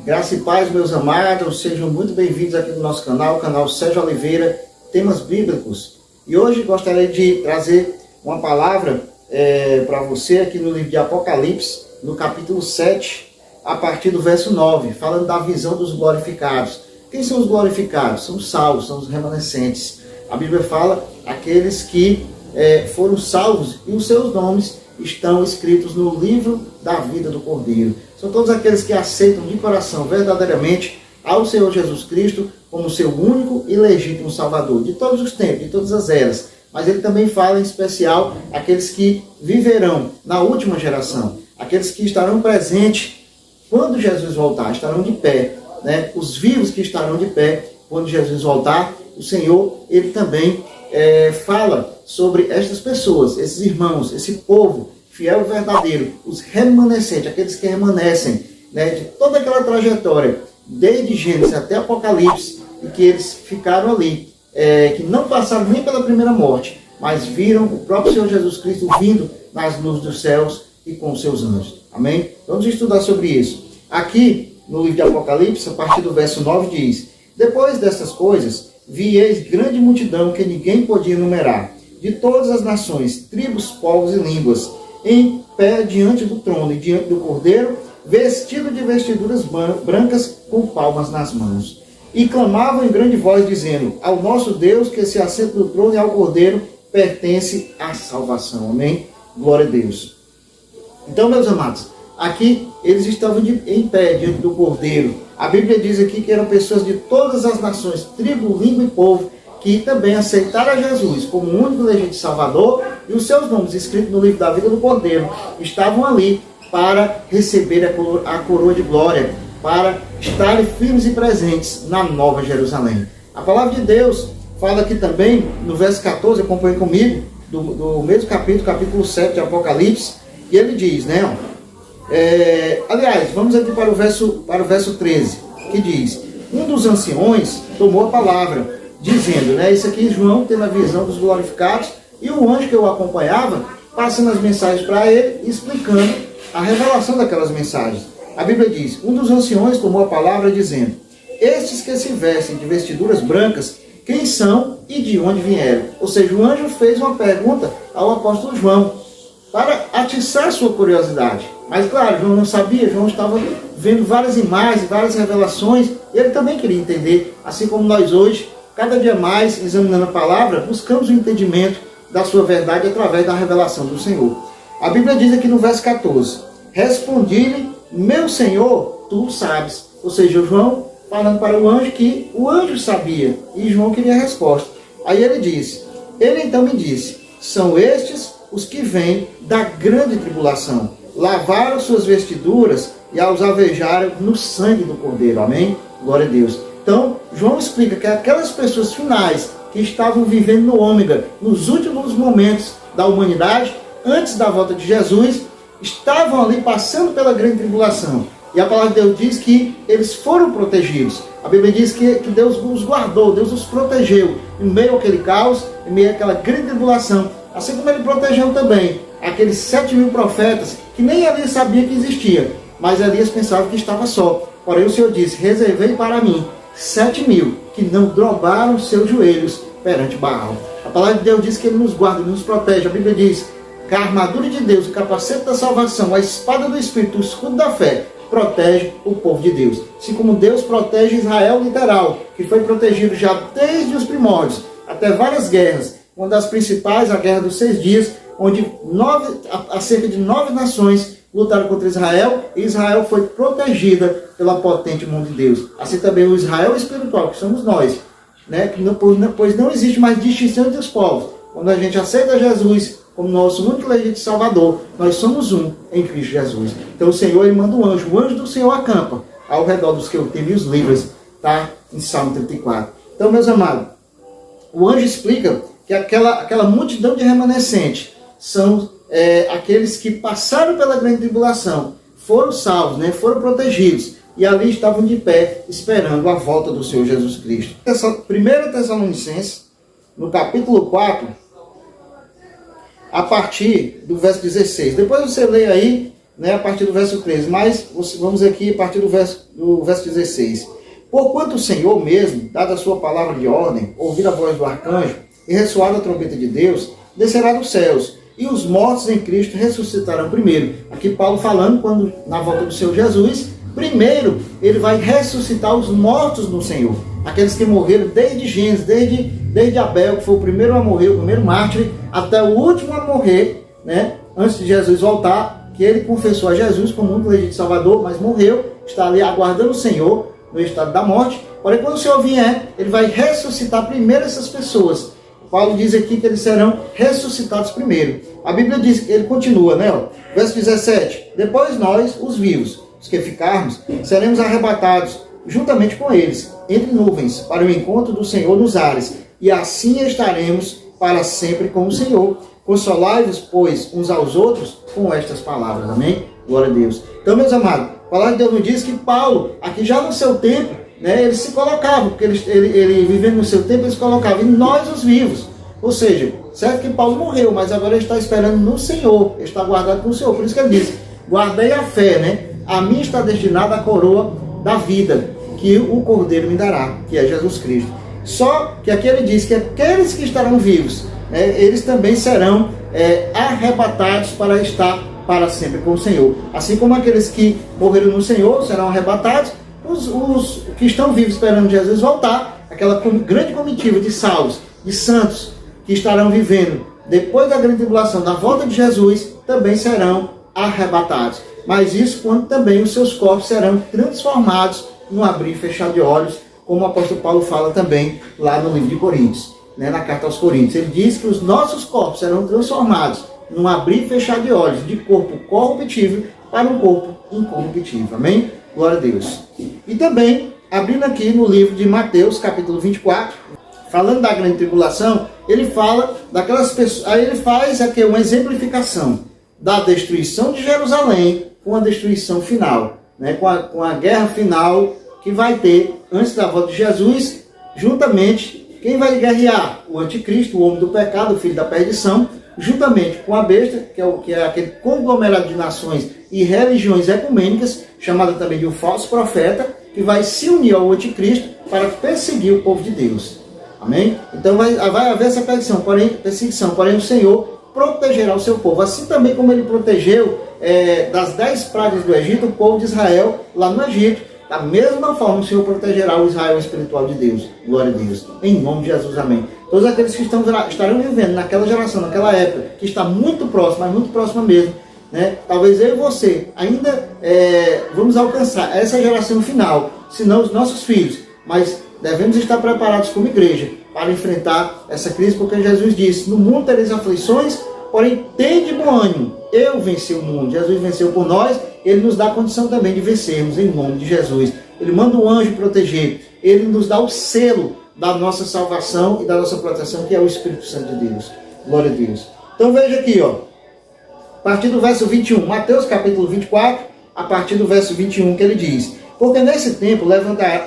Graça e paz, meus amados, sejam muito bem-vindos aqui no nosso canal, o canal Sérgio Oliveira, temas bíblicos. E hoje gostaria de trazer uma palavra para você aqui no livro de Apocalipse, no capítulo 7, a partir do verso 9, falando da visão dos glorificados. Quem são os glorificados? São os salvos, são os remanescentes. A Bíblia fala aqueles que foram salvos e os seus nomes estão escritos no livro da vida do Cordeiro. São todos aqueles que aceitam de coração verdadeiramente ao Senhor Jesus Cristo como seu único e legítimo Salvador, de todos os tempos, de todas as eras. Mas ele também fala em especial aqueles que viverão na última geração, aqueles que estarão presentes quando Jesus voltar, estarão de pé, né? Os vivos que estarão de pé quando Jesus voltar. O Senhor, ele também fala sobre estas pessoas, esses irmãos, esse povo fiel e verdadeiro, os remanescentes, aqueles que remanescem, né, de toda aquela trajetória, desde Gênesis até Apocalipse, e que eles ficaram ali, que não passaram nem pela primeira morte, mas viram o próprio Senhor Jesus Cristo vindo nas nuvens dos céus e com os seus anjos. Amém? Vamos estudar sobre isso. Aqui, no livro de Apocalipse, a partir do verso 9, diz: depois dessas coisas, vi eis grande multidão que ninguém podia enumerar, de todas as nações, tribos, povos e línguas, em pé diante do trono e diante do Cordeiro, vestido de vestiduras brancas, com palmas nas mãos. E clamavam em grande voz, dizendo: ao nosso Deus, que se assenta no trono, e ao Cordeiro pertence a salvação. Amém? Glória a Deus. Então, meus amados, aqui eles estavam em pé diante do Cordeiro. A Bíblia diz aqui que eram pessoas de todas as nações, tribo, língua e povo, que também aceitaram a Jesus como o único legítimo Salvador, e os seus nomes escritos no livro da vida do Cordeiro estavam ali para receber a coroa de glória, para estarem firmes e presentes na Nova Jerusalém. A palavra de Deus fala aqui também, no verso 14, acompanhe comigo, do mesmo capítulo 7 de Apocalipse, e ele diz, né? Aliás, vamos aqui para o verso 13, que diz: um dos anciões tomou a palavra, dizendo, né? Isso aqui João tendo a visão dos glorificados, e o anjo que o acompanhava, passando as mensagens para ele, explicando a revelação daquelas mensagens. A Bíblia diz: um dos anciões tomou a palavra, dizendo: estes que se vestem de vestiduras brancas, quem são e de onde vieram? Ou seja, o anjo fez uma pergunta ao apóstolo João, para atiçar sua curiosidade. Mas claro, João não sabia, João estava vendo várias imagens, várias revelações, e ele também queria entender, assim como nós hoje, cada dia mais, examinando a palavra, buscamos o entendimento da sua verdade através da revelação do Senhor. A Bíblia diz aqui no verso 14: respondi-lhe, meu Senhor, tu sabes. Ou seja, João falando para o anjo que o anjo sabia, e João queria a resposta. Aí ele então me disse: são estes os que vêm da grande tribulação, lavaram suas vestiduras e as alvejaram no sangue do Cordeiro. Amém? Glória a Deus. Então, João explica que aquelas pessoas finais que estavam vivendo no ômega, nos últimos momentos da humanidade, antes da volta de Jesus, estavam ali passando pela grande tribulação. E a palavra de Deus diz que eles foram protegidos. A Bíblia diz que Deus os guardou, Deus os protegeu em meio àquele caos, em meio àquela grande tribulação. Assim como ele protegeu também aqueles 7.000 profetas que nem Elias sabia que existia, mas Elias pensava que estava só. Porém o Senhor disse: reservei para mim 7.000 que não dobraram seus joelhos perante Baal. A palavra de Deus diz que ele nos guarda, ele nos protege. A Bíblia diz que a armadura de Deus, o capacete da salvação, a espada do Espírito, o escudo da fé, protege o povo de Deus. Assim como Deus protege Israel literal, que foi protegido já desde os primórdios, até várias guerras. Uma das principais, a Guerra dos 6 Dias, onde cerca de 9 nações lutaram contra Israel, e Israel foi protegida pela potente mão de Deus. Assim também o Israel espiritual, que somos nós, né? Pois não existe mais distinção entre os povos. Quando a gente aceita Jesus como nosso único legítimo Salvador, nós somos um em Cristo Jesus. Então o Senhor, ele manda o anjo do Senhor acampa ao redor dos que eu tenho e os livres, está em Salmo 34. Então, meus amados, o anjo explica que aquela multidão de remanescentes são aqueles que passaram pela grande tribulação, foram salvos, né, foram protegidos, e ali estavam de pé, esperando a volta do Senhor Jesus Cristo. 1 Tessalonicenses, no capítulo 4, a partir do verso 16. Depois você lê aí, né, a partir do verso 13, mas vamos aqui a partir do verso 16. Porquanto o Senhor mesmo, dada a sua palavra de ordem, ouvir a voz do arcanjo e ressoar a trombeta de Deus, descerá dos céus, e os mortos em Cristo ressuscitarão primeiro. Aqui Paulo falando, quando na volta do Senhor Jesus, primeiro ele vai ressuscitar os mortos no Senhor. Aqueles que morreram desde Gênesis, desde Abel, que foi o primeiro a morrer, o primeiro mártir, até o último a morrer, né? Antes de Jesus voltar, que ele confessou a Jesus como único legítimo Salvador, mas morreu, está ali aguardando o Senhor no estado da morte. Porém, quando o Senhor vier, ele vai ressuscitar primeiro essas pessoas. Paulo diz aqui que eles serão ressuscitados primeiro. A Bíblia diz, ele continua, né? Ó, verso 17. Depois nós, os vivos, os que ficarmos, seremos arrebatados juntamente com eles, entre nuvens, para o encontro do Senhor nos ares. E assim estaremos para sempre com o Senhor. Consolai-vos, pois, uns aos outros com estas palavras. Amém? Glória a Deus. Então, meus amados, a palavra de Deus nos diz que Paulo, aqui já no seu tempo, né, ele se colocava, porque ele vivendo no seu tempo, ele se colocava em nós os vivos. Ou seja, certo que Paulo morreu, mas agora ele está esperando no Senhor, ele está guardado com o Senhor. Por isso que ele diz, guardei a fé, né? A mim está destinada a coroa da vida, que o Cordeiro me dará, que é Jesus Cristo. Só que aqui ele diz que aqueles que estarão vivos, né, eles também serão arrebatados para estar para sempre com o Senhor. Assim como aqueles que morreram no Senhor serão arrebatados, os que estão vivos esperando Jesus voltar, aquela grande comitiva de salvos, de santos, que estarão vivendo depois da grande tribulação, da volta de Jesus, também serão arrebatados. Mas isso quando também os seus corpos serão transformados no abrir e fechar de olhos, como o apóstolo Paulo fala também lá no livro de Coríntios, né, na carta aos Coríntios. Ele diz que os nossos corpos serão transformados num abrir e fechar de olhos, de corpo corruptível para um corpo incorruptível. Amém? Glória a Deus. E também, abrindo aqui no livro de Mateus, capítulo 24, falando da grande tribulação, ele fala daquelas pessoas, aí ele faz aqui uma exemplificação da destruição de Jerusalém com a destruição final, né, com a guerra final que vai ter antes da volta de Jesus, juntamente, quem vai guerrear? O anticristo, o homem do pecado, o filho da perdição, juntamente com a besta, que é aquele conglomerado de nações e religiões ecumênicas, chamada também de um falso profeta, que vai se unir ao anticristo para perseguir o povo de Deus. Amém? Então vai haver essa perseguição, porém o Senhor protegerá o seu povo. Assim também como ele protegeu das 10 pragas do Egito, o povo de Israel lá no Egito. Da mesma forma o Senhor protegerá o Israel espiritual de Deus. Glória a Deus. Em nome de Jesus, amém. Todos aqueles que estarão vivendo naquela geração, naquela época, que está muito próxima, mas muito próxima mesmo, né? Talvez eu e você ainda vamos alcançar essa geração final, se não os nossos filhos, mas devemos estar preparados como igreja para enfrentar essa crise, porque Jesus disse, no mundo tereis aflições, porém tende bom ânimo, eu venci o mundo. Jesus venceu por nós, ele nos dá a condição também de vencermos em nome de Jesus. Ele manda um anjo proteger, ele nos dá o selo da nossa salvação e da nossa proteção, que é o Espírito Santo de Deus. Glória a Deus. Então veja aqui, ó, a partir do verso 21, Mateus capítulo 24, a partir do verso 21, que ele diz, porque nesse tempo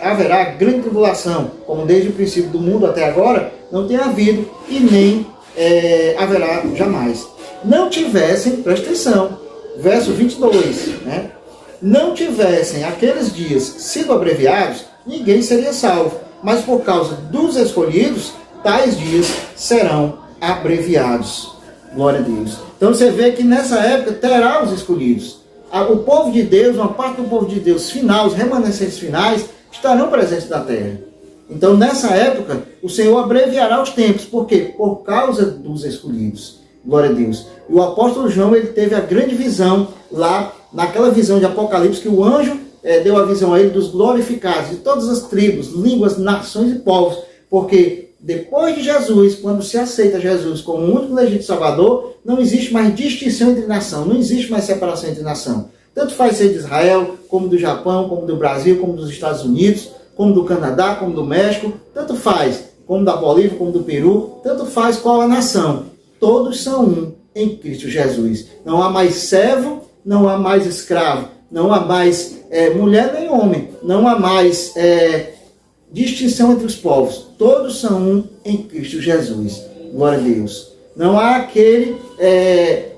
haverá grande tribulação, como desde o princípio do mundo até agora, não tem havido e nem haverá jamais. Não tivessem, presta atenção, verso 22, né? Não tivessem aqueles dias sido abreviados, ninguém seria salvo. Mas por causa dos escolhidos, tais dias serão abreviados. Glória a Deus. Então você vê que nessa época terá os escolhidos. O povo de Deus, uma parte do povo de Deus final, os remanescentes finais, estarão presentes na terra. Então nessa época, o Senhor abreviará os tempos. Por quê? Por causa dos escolhidos. Glória a Deus. E o apóstolo João, ele teve a grande visão lá, naquela visão de Apocalipse, que o anjo deu a visão a ele dos glorificados, de todas as tribos, línguas, nações e povos. Porque depois de Jesus, quando se aceita Jesus como o único legítimo Salvador, não existe mais distinção entre nação, não existe mais separação entre nação. Tanto faz ser de Israel, como do Japão, como do Brasil, como dos Estados Unidos, como do Canadá, como do México, tanto faz, como da Bolívia, como do Peru, tanto faz qual a nação. Todos são um em Cristo Jesus. Não há mais servo, não há mais escravo, não há mais mulher nem homem, não há mais distinção entre os povos. Todos são um em Cristo Jesus. Glória a Deus. Não há aquele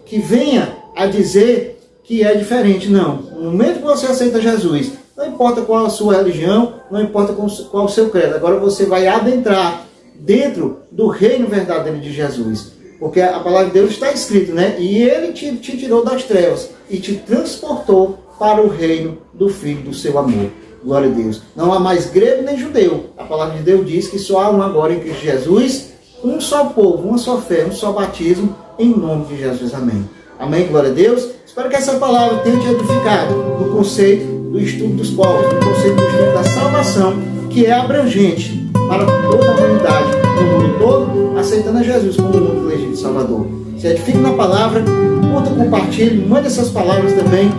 que venha a dizer que é diferente. Não. No momento que você aceita Jesus, não importa qual a sua religião, não importa qual o seu credo. Agora você vai adentrar dentro do reino verdadeiro de Jesus. Porque a palavra de Deus está escrita, né? E Ele te tirou das trevas e te transportou para o reino do Filho do seu amor. Glória a Deus. Não há mais grego nem judeu. A palavra de Deus diz que só há um agora em Cristo Jesus, um só povo, uma só fé, um só batismo, em nome de Jesus. Amém. Amém, glória a Deus. Espero que essa palavra tenha te edificado no conceito do estudo dos povos, no conceito do estudo da salvação, que é abrangente para toda a humanidade, no mundo todo, aceitando a Jesus como o único legítimo Salvador. Se edifique na palavra, curta, compartilhe, mande essas palavras também,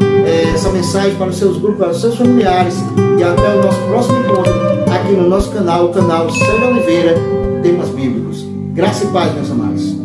essa mensagem para os seus grupos, para os seus familiares, e até o nosso próximo encontro aqui no nosso canal, o canal Sérgio Oliveira, Temas Bíblicos. Graça e paz, meus amados.